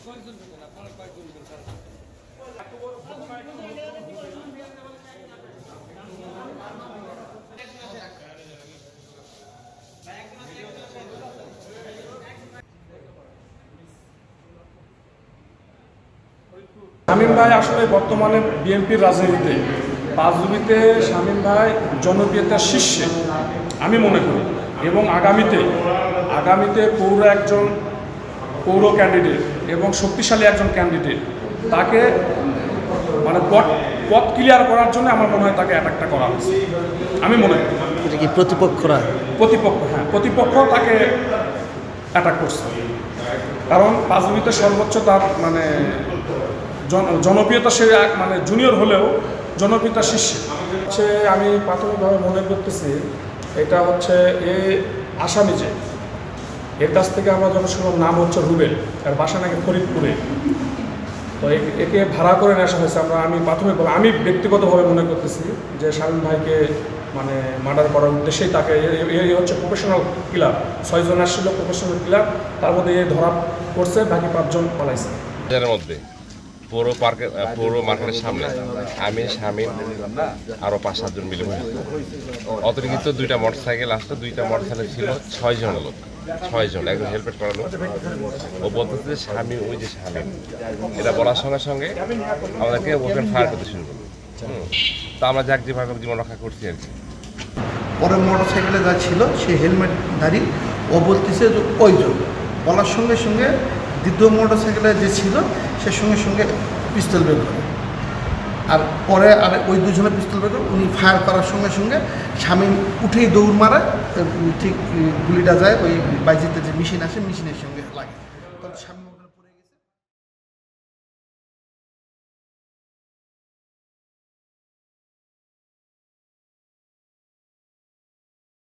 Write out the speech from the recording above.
শামীম ভাই আসলে বর্তমানে বিএনপির রাজনীতিতে পাঁচজুবিতে শামীম ভাই জনপ্রিয়তার শীর্ষে আমি মনে করি, এবং আগামীতে পৌর ক্যান্ডিডেট এবং শক্তিশালী একজন ক্যান্ডিডেট, তাকে মানে পথ ক্লিয়ার করার জন্য আমার মনে হয় তাকে অ্যাটাকটা করা হয়েছে। আমি মনে করি এটা কি প্রতিপক্ষ তাকে অ্যাটাক করছে, কারণ পাঁচজুবিতে সর্বোচ্চ তার মানে জনপ্রিয়তা সে মানে জুনিয়র হলেও জনপ্রিয়তা শীর্ষে হচ্ছে। আমি প্রাথমিকভাবে মনে করতেছি এটা হচ্ছে আসামি যে এর কাছ থেকে আমরা যখন শুনলাম নাম হচ্ছে রুবেল, আর বাসা নাকি ফরিদপুরে, তো একে ভাড়া করে নিয়ে আসা হয়েছে। প্রাথমিকভাবে আমি ব্যক্তিগতভাবে মনে করতেছি যে শামীম ভাইকে মানে মার্ডার করার উদ্দেশ্যেই তাকে হচ্ছে প্রফেশনাল কিলার, 6 জন আসছিল প্রফেশনাল কিলার, তার মধ্যে ধরা পড়ছে, বাকি 5 জন পালাইছে। এর মধ্যে পৌর মার্কেটের সামনে আমি শামীম আরো 5-7 জন মিলে অতিরিক্ত 2টা মোটরসাইকেল আসতো। 2টা মোটরসাইকেল ছিল 6 জন লোক, 6 জন, একজন হেলমেট করা লোক। ও বলতেছে যে শামীম, ওই যে শামীম, এটা বলার সঙ্গে সঙ্গে আমাদেরকে ওপেন ফায়ার করতে শুরু করলো। তো আমরা যেভাবে জীবন রক্ষা করছি আর কি। পরে মোটরসাইকেলে যা ছিল সে হেলমেটধারী, ও বলতেছে যে ওইজন, বলার সঙ্গে সঙ্গে দ্বিতীয় মোটরসাইকেলে যে ছিল সে সঙ্গে সঙ্গে পিস্তল বের করে, আর পরে ওই দুজনে পিস্তল বের করে, উনি ফায়ার করার সঙ্গে সঙ্গে শামীম উঠেই দৌড় মারে, ঠিক গুলিটা যায় ওই বাইজিতে যে মেশিন আসে মেশিনের সঙ্গে লাগে।